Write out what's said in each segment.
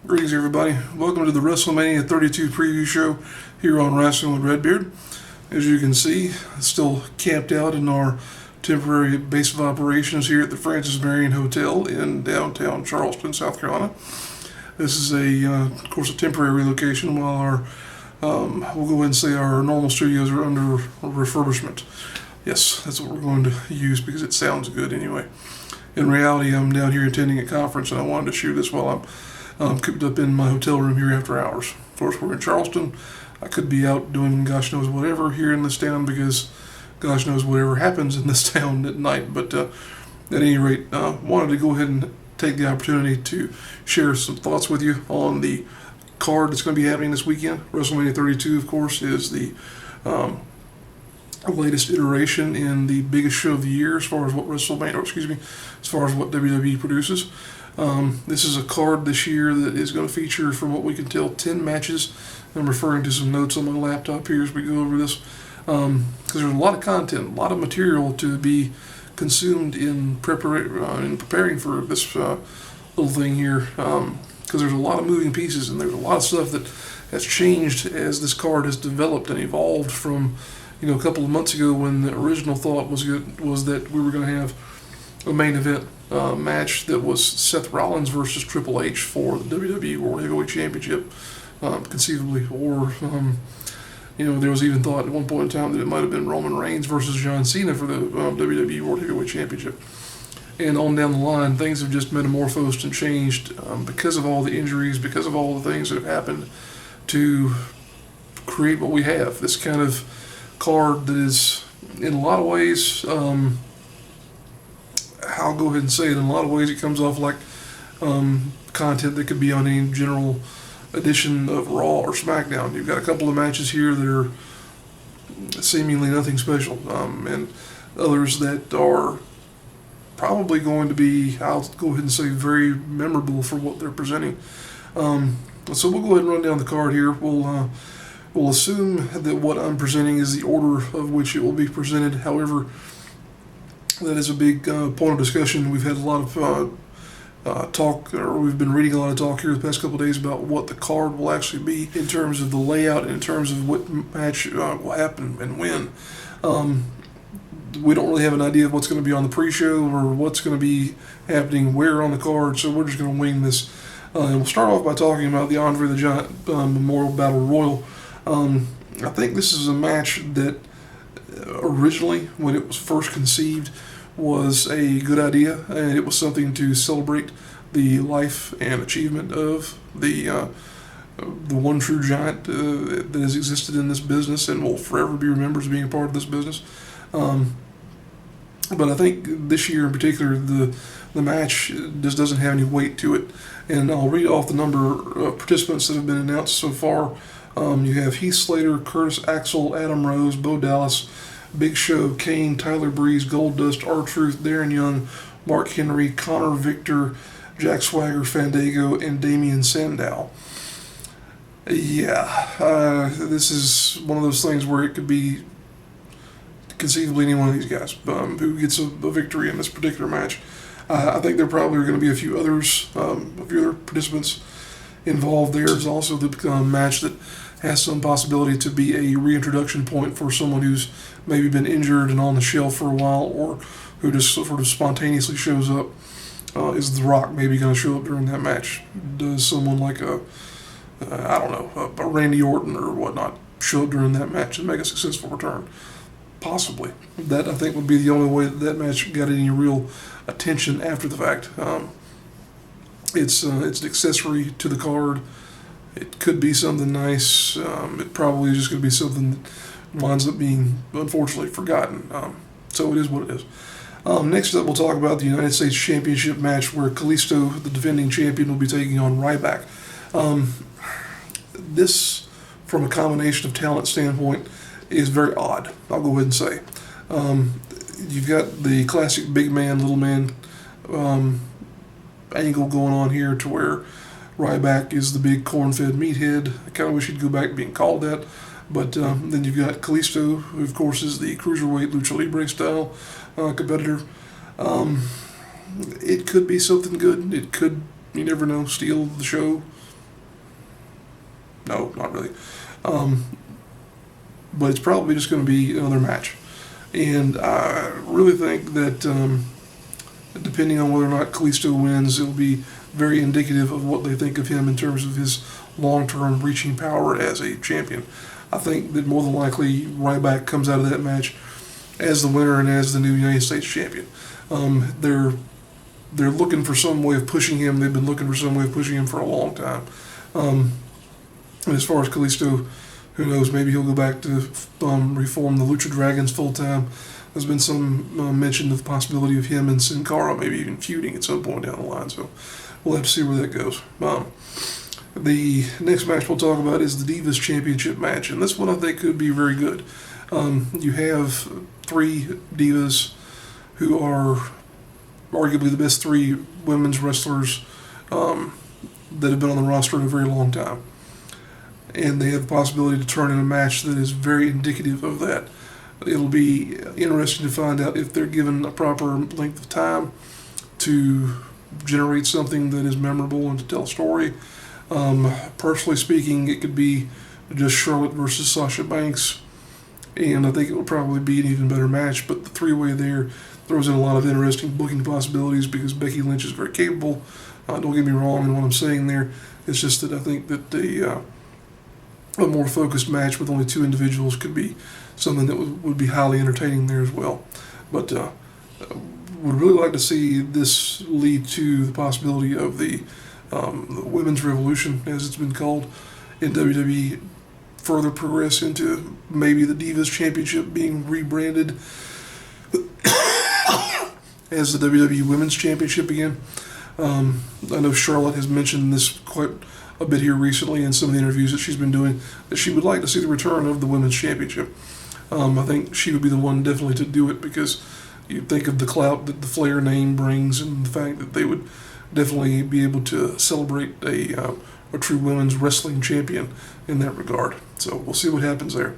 Greetings, everybody. Welcome to the WrestleMania 32 preview show here on Rasslin with Redbeard. As you can see, still camped out in our temporary base of operations here at the Francis Marion Hotel in downtown Charleston, South Carolina. This is of course, a temporary relocation while we'll go ahead and say our normal studios are under refurbishment. Yes, that's what we're going to use because it sounds good anyway. In reality, I'm down here attending a conference and I wanted to shoot this while I'm cooped up in my hotel room here after hours. Of course, we're in Charleston. I could be out doing gosh knows whatever here in this town because gosh knows whatever happens in this town at night. But at any rate, wanted to go ahead and take the opportunity to share some thoughts with you on the card that's going to be happening this weekend. WrestleMania 32, of course, is the latest iteration in the biggest show of the year as far as what as far as what WWE produces. This is a card this year that is going to feature, from what we can tell, 10 matches. I'm referring to some notes on my laptop here as we go over this, because there's a lot of content, a lot of material to be consumed in preparing for this little thing here, because there's a lot of moving pieces and there's a lot of stuff that has changed as this card has developed and evolved from a couple of months ago when the original thought was that we were going to have a main event match that was Seth Rollins versus Triple H for the WWE World Heavyweight Championship, conceivably, or there was even thought at one point in time that it might have been Roman Reigns versus John Cena for the WWE World Heavyweight Championship. And on down the line, things have just metamorphosed and changed because of all the injuries, because of all the things that have happened to create what we have. This kind of card that is, in a lot of ways, I'll go ahead and say it, in a lot of ways it comes off like content that could be on any general edition of Raw or SmackDown. You've got a couple of matches here that are seemingly nothing special, and others that are probably going to be, I'll go ahead and say, very memorable for what they're presenting. So we'll go ahead and run down the card here. We'll assume that what I'm presenting is the order of which it will be presented. However, that is a big point of discussion. We've had a lot of talk, or we've been reading a lot of talk here the past couple of days about what the card will actually be in terms of the layout and in terms of what match will happen and when. We don't really have an idea of what's going to be on the pre-show or what's going to be happening where on the card, so we're just going to wing this. And we'll start off by talking about the Andre the Giant Memorial Battle Royal. I think this is a match that originally, when it was first conceived, was a good idea, and it was something to celebrate the life and achievement of the one true giant that has existed in this business and will forever be remembered as being a part of this business. But I think this year in particular, the match just doesn't have any weight to it. And I'll read off the number of participants that have been announced so far. You have Heath Slater, Curtis Axel, Adam Rose, Bo Dallas, Big Show, Kane, Tyler Breeze, Goldust, R-Truth, Darren Young, Mark Henry, Connor Victor, Jack Swagger, Fandango, and Damian Sandow. Yeah, this is one of those things where it could be conceivably any one of these guys who gets a victory in this particular match. I think there probably are going to be a few other participants involved. There's also the match that has some possibility to be a reintroduction point for someone who's maybe been injured and on the shelf for a while, or who just sort of spontaneously shows up. Is The Rock maybe going to show up during that match? Does someone like a Randy Orton or whatnot show up during that match and make a successful return? Possibly. That, I think, would be the only way that match got any real attention after the fact. It's an accessory to the card. It could be something nice. It probably is just going to be something that winds up being, unfortunately, forgotten. So it is what it is. Next up, we'll talk about the United States Championship match where Kalisto, the defending champion, will be taking on Ryback. This, from a combination of talent standpoint, is very odd, I'll go ahead and say. You've got the classic big man, little man angle going on here to where Ryback is the big corn-fed meathead. I kind of wish he'd go back to being called that. But then you've got Kalisto, who of course is the cruiserweight lucha libre style competitor. It could be something good. It could, you never know, steal the show. No, not really. But it's probably just going to be another match. And I really think that depending on whether or not Kalisto wins, it'll be very indicative of what they think of him in terms of his long-term reaching power as a champion. I think that more than likely Ryback comes out of that match as the winner and as the new United States champion. They're looking for some way of pushing him. They've been looking for some way of pushing him for a long time. And as far as Kalisto, who knows, maybe he'll go back to reform the Lucha Dragons full time. There's been some mention of the possibility of him and Sin Cara maybe even feuding at some point down the line. So we'll have to see where that goes. The next match we'll talk about is the Divas Championship match, and this one I think could be very good. You have three Divas who are arguably the best three women's wrestlers that have been on the roster in a very long time. And they have the possibility to turn in a match that is very indicative of that. It'll be interesting to find out if they're given a proper length of time to generate something that is memorable and to tell a story. Personally speaking, it could be just Charlotte versus Sasha Banks, and I think it would probably be an even better match, but the three-way there throws in a lot of interesting booking possibilities because Becky Lynch is very capable. Don't get me wrong in what I'm saying there. It's just that I think that a more focused match with only two individuals could be something that would be highly entertaining there as well. But would really like to see this lead to the possibility of the Women's Revolution, as it's been called, in WWE, further progress into maybe the Divas Championship being rebranded as the WWE Women's Championship again. I know Charlotte has mentioned this quite a bit here recently in some of the interviews that she's been doing, that she would like to see the return of the Women's Championship. I think she would be the one definitely to do it because you think of the clout that the Flair name brings and the fact that they would definitely be able to celebrate a true women's wrestling champion in that regard. So we'll see what happens there.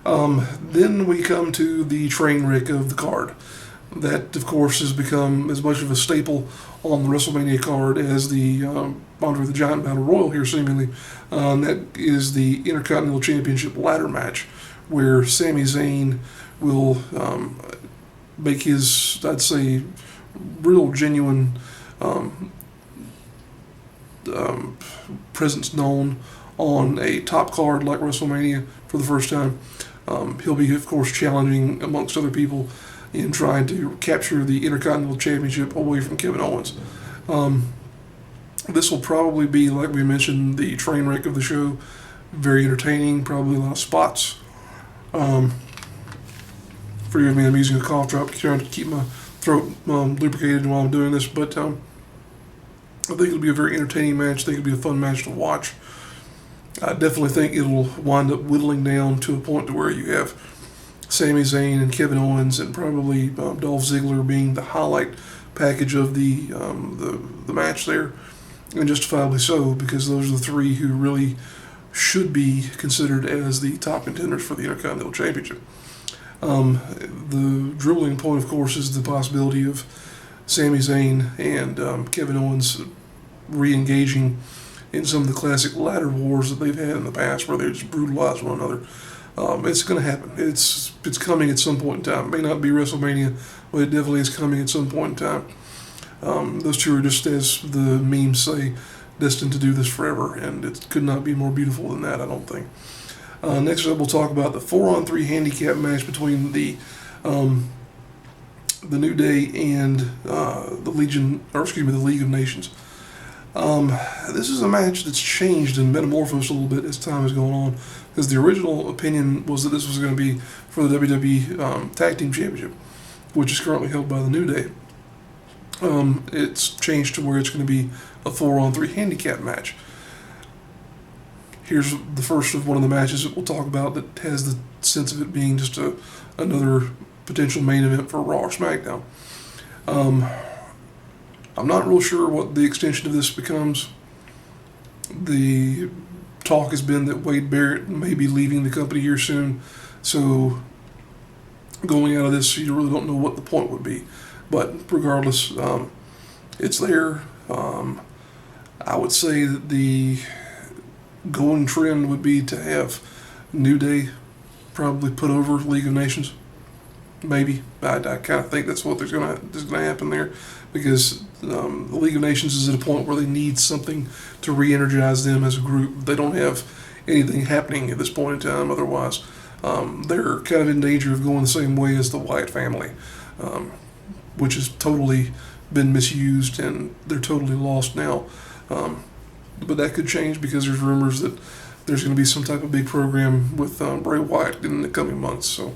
Then we come to the train wreck of the card. That, of course, has become as much of a staple on the WrestleMania card as the Andre the Giant Battle Royal here, seemingly. That is the Intercontinental Championship ladder match, where Sami Zayn will make his, I'd say, real genuine presence known on a top card like WrestleMania for the first time. He'll be, of course, challenging amongst other people in trying to capture the Intercontinental Championship away from Kevin Owens. This will probably be, like we mentioned, the train wreck of the show. Very entertaining, probably a lot of spots. Forgive me, I'm using a cough drop, trying to keep my throat lubricated while I'm doing this, but I think it'll be a very entertaining match. I think it'll be a fun match to watch. I definitely think it'll wind up whittling down to a point to where you have Sami Zayn and Kevin Owens and probably Dolph Ziggler being the highlight package of the match there, and justifiably so, because those are the three who really should be considered as the top contenders for the Intercontinental Championship. The dribbling point, of course, is the possibility of Sami Zayn and Kevin Owens re-engaging in some of the classic ladder wars that they've had in the past where they just brutalize one another. It's going to happen. It's coming at some point in time. It may not be WrestleMania, but it definitely is coming at some point in time. Those two are just, as the memes say, destined to do this forever, and it could not be more beautiful than that, I don't think. Next up, we'll talk about the 4-on-3 handicap match between the New Day and the League of Nations. This is a match that's changed and metamorphosed a little bit as time has gone on, because the original opinion was that this was going to be for the WWE Tag Team Championship, which is currently held by the New Day. It's changed to where it's going to be a 4-on-3 handicap match. Here's the first of one of the matches that we'll talk about that has the sense of it being just another potential main event for Raw or SmackDown. I'm not real sure what the extension of this becomes. The talk has been that Wade Barrett may be leaving the company here soon, so going out of this, you really don't know what the point would be. But regardless, it's there. I would say that the going trend would be to have New Day probably put over League of Nations. Maybe. I kind of think that's what is going to happen there, because the League of Nations is at a point where they need something to re-energize them as a group. They don't have anything happening at this point in time. Otherwise, they're kind of in danger of going the same way as the Wyatt family, which has totally been misused, and they're totally lost now. But that could change, because there's rumors that there's going to be some type of big program with Bray Wyatt in the coming months. So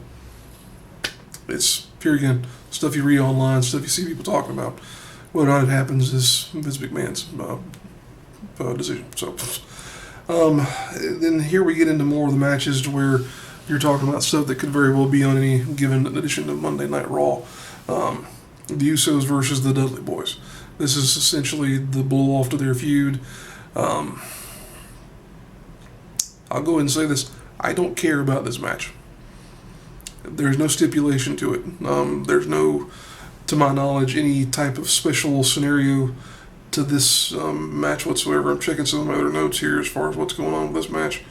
it's, here again, stuff you read online, stuff you see people talking about. Whether or not it happens is Vince McMahon's decision. So then here we get into more of the matches to where you're talking about stuff that could very well be on any given edition of Monday Night Raw. The Usos versus the Dudley Boyz. This is essentially the blow-off to their feud. I'll go ahead and say this. I don't care about this match. There's no stipulation to it. There's no, to my knowledge, any type of special scenario to this match whatsoever. I'm checking some of my other notes here as far as what's going on with this match.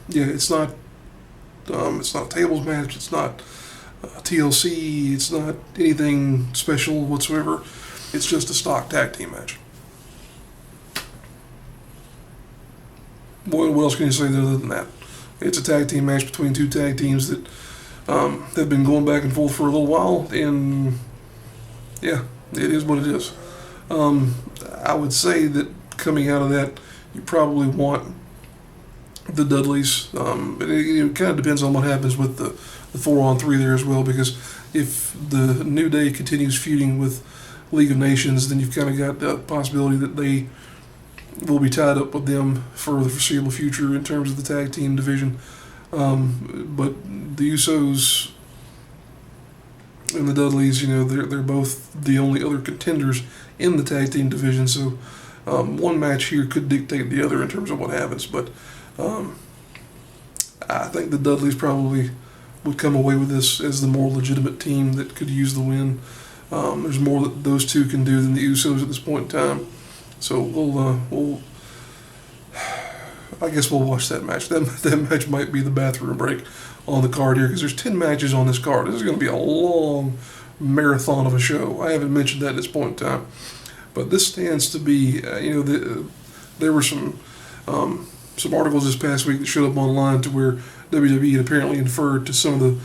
It's not a tables match. It's not TLC. It's not anything special whatsoever. It's just a stock tag team match. What else can you say other than that? It's a tag team match between two tag teams that have been going back and forth for a little while, and yeah, it is what it is. I would say that coming out of that, you probably want the Dudleys. It kind of depends on what happens with the 4-on-3 there as well, because if the New Day continues feuding with League of Nations, then you've kind of got the possibility that they will be tied up with them for the foreseeable future in terms of the tag team division. But the Usos and the Dudleys, they're both the only other contenders in the tag team division. So one match here could dictate the other in terms of what happens. But I think the Dudleys probably would come away with this as the more legitimate team that could use the win. There's more that those two can do than the Usos at this point in time. So I guess we'll watch that match. That match might be the bathroom break on the card here, because there's 10 matches on this card. This is going to be a long marathon of a show. I haven't mentioned that at this point in time, but this stands to be. There were some articles this past week that showed up online to where WWE had apparently inferred to some of the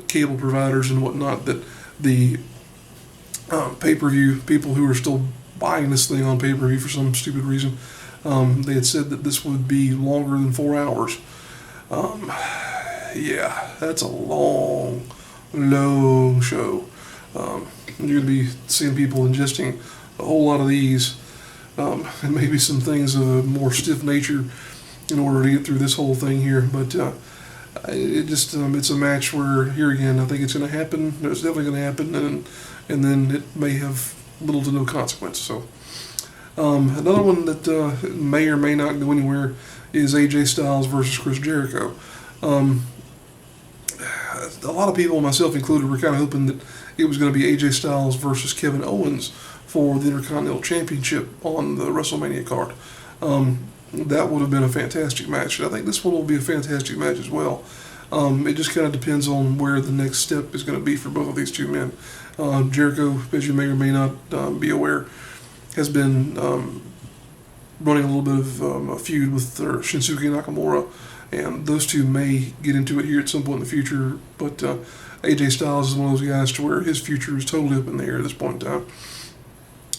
cable providers and whatnot that the pay-per-view people who are still buying this thing on pay-per-view for some stupid reason, they had said that this would be longer than 4 hours. That's a long show. You're going to be seeing people ingesting a whole lot of these, and maybe some things of a more stiff nature in order to get through this whole thing here. But it's a match where, here again, I think it's going to happen. It's definitely going to happen, and then it may have little to no consequence. So another one that may or may not go anywhere is AJ Styles versus Chris Jericho. A lot of people, myself included, were kind of hoping that it was going to be AJ Styles versus Kevin Owens for the Intercontinental Championship on the WrestleMania card. That would have been a fantastic match. And I think this one will be a fantastic match as well. It just kind of depends on where the next step is going to be for both of these two men. Jericho, as you may or may not be aware, has been running a little bit of a feud with Shinsuke Nakamura, and those two may get into it here at some point in the future. But AJ Styles is one of those guys to where his future is totally up in the air at this point in time.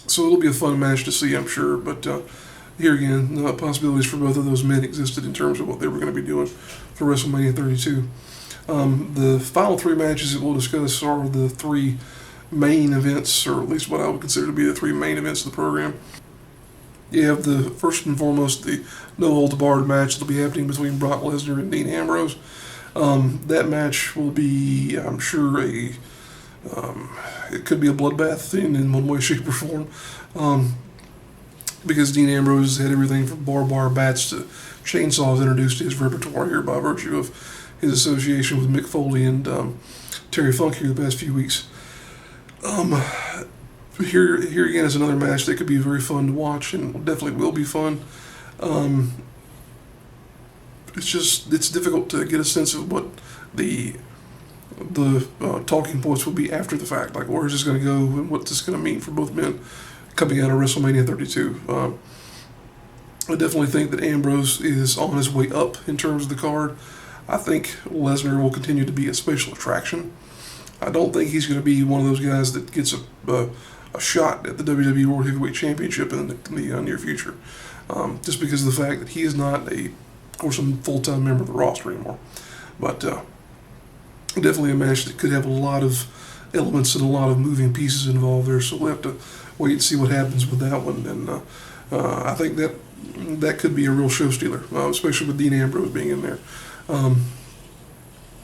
So it'll be a fun match to see, I'm sure. But here again, possibilities for both of those men existed in terms of what they were going to be doing for WrestleMania 32. The final 3 matches that we'll discuss are the 3 main events, or at least what I would consider to be the 3 main events of the program. You have the first and foremost, the no holds barred match that'll be happening between Brock Lesnar and Dean Ambrose. That match will be, I'm sure, it could be a bloodbath in one way, shape, or form. Because Dean Ambrose had everything from barbed wire bats to chainsaws introduced to his repertoire here by virtue of his association with Mick Foley and Terry Funk here the past few weeks. Here again is another match that could be very fun to watch, and definitely will be fun. Um, it's difficult to get a sense of what the talking points will be after the fact. Like, where is this going to go and what's this going to mean for both men coming out of WrestleMania 32. I definitely think that Ambrose is on his way up in terms of the card. I think Lesnar will continue to be a special attraction. I don't think he's going to be one of those guys that gets a shot at the WWE World Heavyweight Championship in the near future, just because of the fact that he is not of course, a full-time member of the roster anymore. But definitely a match that could have a lot of elements and a lot of moving pieces involved there. So we'll have to wait and see what happens with that one. And I think that could be a real show stealer, especially with Dean Ambrose being in there,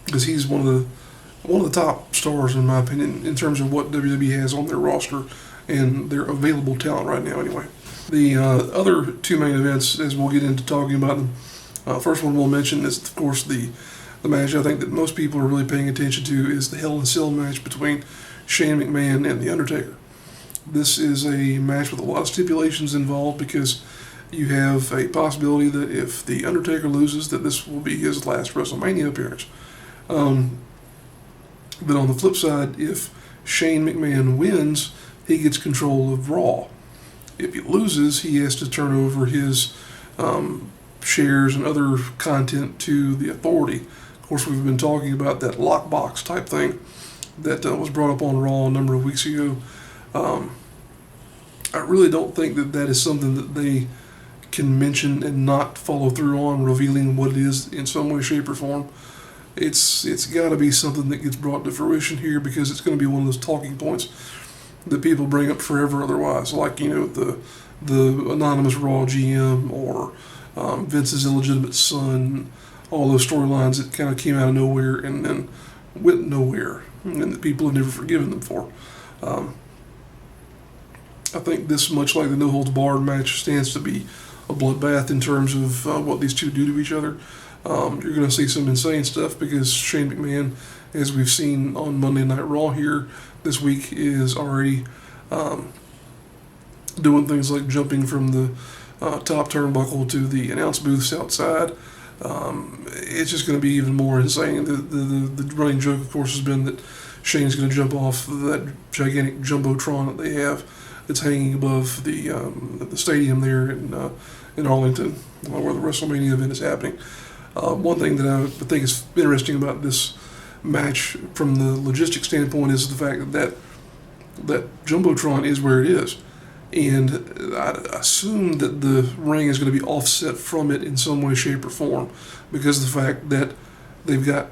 because he's one of the top stars in my opinion in terms of what WWE has on their roster and their available talent right now. Anyway, the other two main events, as we'll get into talking about them. First one we'll mention is, of course, the match I think that most people are really paying attention to is the Hell in a Cell match between Shane McMahon and The Undertaker. This is a match with a lot of stipulations involved because you have a possibility that if The Undertaker loses, that this will be his last WrestleMania appearance. But on the flip side, if Shane McMahon wins, he gets control of Raw. If he loses, he has to turn over his shares and other content to the Authority. Of course, we've been talking about that lockbox type thing that was brought up on Raw a number of weeks ago. I really don't think that is something that they can mention and not follow through on, revealing what it is in some way, shape, or form. It's got to be something that gets brought to fruition here, because it's going to be one of those talking points that people bring up forever otherwise, like, the anonymous Raw GM or Vince's illegitimate son, all those storylines that kind of came out of nowhere and then went nowhere, and that people have never forgiven them for. I think this, much like the No Holds Barred match, stands to be a bloodbath in terms of what these two do to each other. You're going to see some insane stuff because Shane McMahon, as we've seen on Monday Night Raw here this week, is already doing things like jumping from the top turnbuckle to the announce booths outside. It's just going to be even more insane. The running joke, of course, has been that Shane's going to jump off that gigantic jumbotron that they have that's hanging above the stadium there in Arlington, where the WrestleMania event is happening. One thing that I think is interesting about this match from the logistics standpoint is the fact that jumbotron is where it is. And I assume that the ring is going to be offset from it in some way, shape, or form, because of the fact that they've got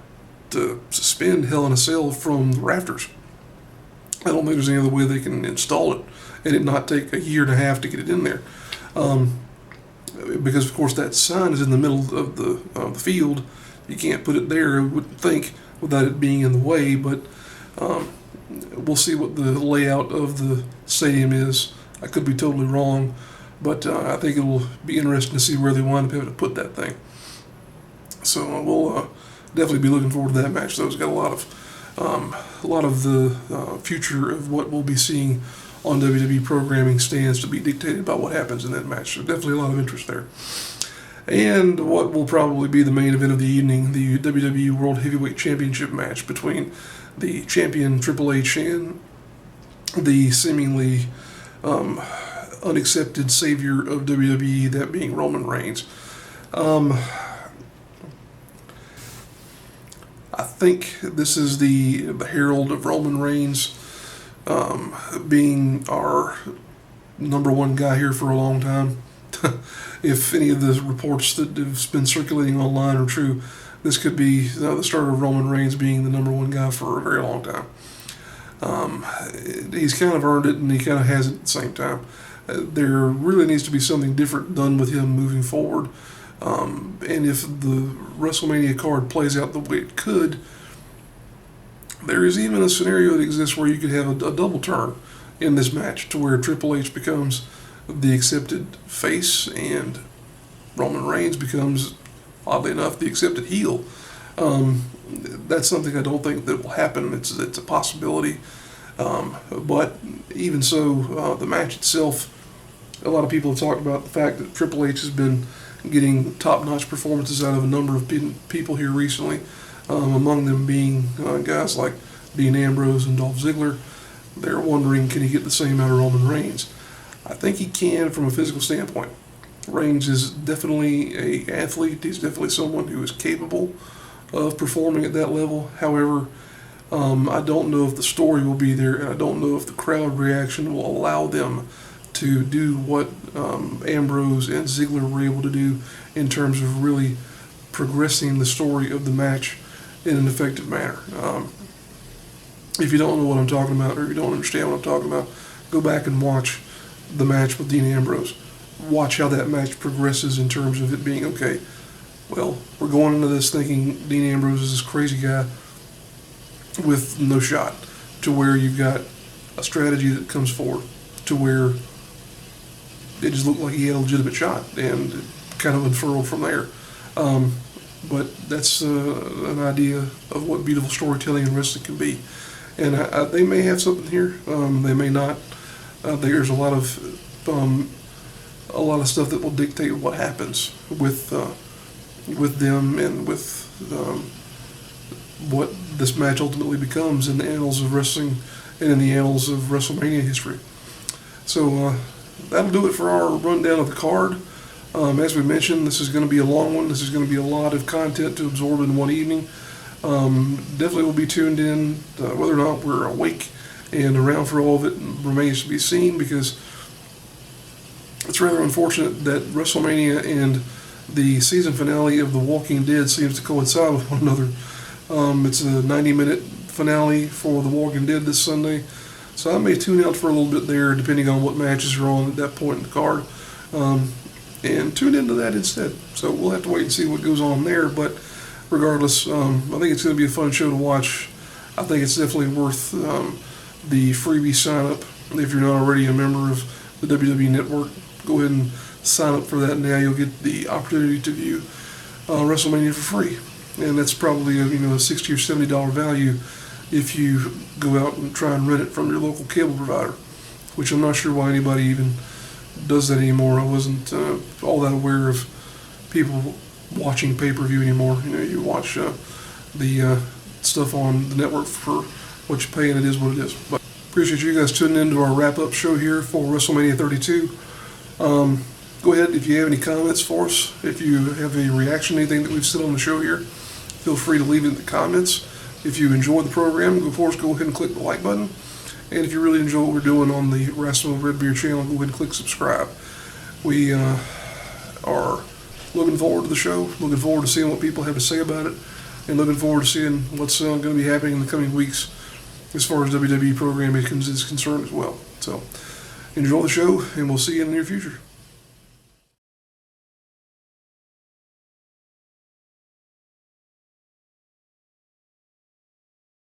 to suspend Hell in a Cell from the rafters. I don't think there's any other way they can install it and it not take a year and a half to get it in there. Because, of course, that sign is in the middle of the field. You can't put it there, I wouldn't think, without it being in the way, but we'll see what the layout of the stadium is. I could be totally wrong, but I think it will be interesting to see where they wind up having to put that thing. So we'll definitely be looking forward to that match. So it's got a lot of the future of what we'll be seeing on WWE programming stands to be dictated by what happens in that match. So definitely a lot of interest there. And what will probably be the main event of the evening, the WWE World Heavyweight Championship match between the champion Triple H and the seemingly unaccepted savior of WWE, that being Roman Reigns. I think this is the herald of Roman Reigns being our number one guy here for a long time. If any of the reports that have been circulating online are true, this could be the start of Roman Reigns being the number one guy for a very long time. He's kind of earned it, and he kind of hasn't at the same time. There really needs to be something different done with him moving forward. And if the WrestleMania card plays out the way it could, there is even a scenario that exists where you could have a double turn in this match, to where Triple H becomes the accepted face and Roman Reigns becomes, oddly enough, the accepted heel. That's something I don't think that will happen. It's a possibility. But even so, the match itself A lot of people have talked about the fact that Triple H has been getting top-notch performances out of a number of people here recently, among them being guys like Dean Ambrose and Dolph Ziggler. They're wondering, can he get the same out of Roman Reigns? I think he can from a physical standpoint. Reigns is definitely an athlete. He's definitely someone who is capable of performing at that level. However, I don't know if the story will be there, and I don't know if the crowd reaction will allow them to do what Ambrose and Ziggler were able to do in terms of really progressing the story of the match in an effective manner. If you don't know what I'm talking about, or you don't understand what I'm talking about, go back and watch the match with Dean Ambrose. Watch how that match progresses in terms of it being, okay, well, we're going into this thinking Dean Ambrose is this crazy guy with no shot, to where you've got a strategy that comes forward to where it just looked like he had a legitimate shot, and it kind of unfurled from there. But that's an idea of what beautiful storytelling in wrestling can be. And they may have something here, they may not. There's a lot of stuff that will dictate what happens with them and with what this match ultimately becomes in the annals of wrestling and in the annals of WrestleMania history. So that'll do it for our rundown of the card. As we mentioned, this is going to be a long one. This is going to be a lot of content to absorb in one evening. Definitely will be tuned in. Whether or not we're awake and around for all of it remains to be seen, because it's rather unfortunate that WrestleMania and the season finale of The Walking Dead seems to coincide with one another. It's a 90-minute finale for The Walking Dead this Sunday, so I may tune out for a little bit there, depending on what matches are on at that point in the card, and tune into that instead. So we'll have to wait and see what goes on there, but regardless, I think it's going to be a fun show to watch. I think it's definitely worth the freebie sign-up. If you're not already a member of the WWE Network, go ahead and sign up for that now. You'll get the opportunity to view WrestleMania for free, and that's probably a $60 or $70 value if you go out and try and rent it from your local cable provider, which I'm not sure why anybody even does that anymore. I wasn't all that aware of people watching pay-per-view anymore. You watch the stuff on the network for what you pay, and it is what it is. But appreciate you guys tuning in to our wrap-up show here for WrestleMania 32. Go ahead, if you have any comments for us, if you have any reaction to anything that we've said on the show here, feel free to leave it in the comments. If you enjoy the program, of course, go ahead and click the like button. And if you really enjoy what we're doing on the Rasslin Redbeard channel, go ahead and click subscribe. We are looking forward to the show, looking forward to seeing what people have to say about it, and looking forward to seeing what's going to be happening in the coming weeks as far as WWE programming is concerned as well. So enjoy the show, and we'll see you in the near future.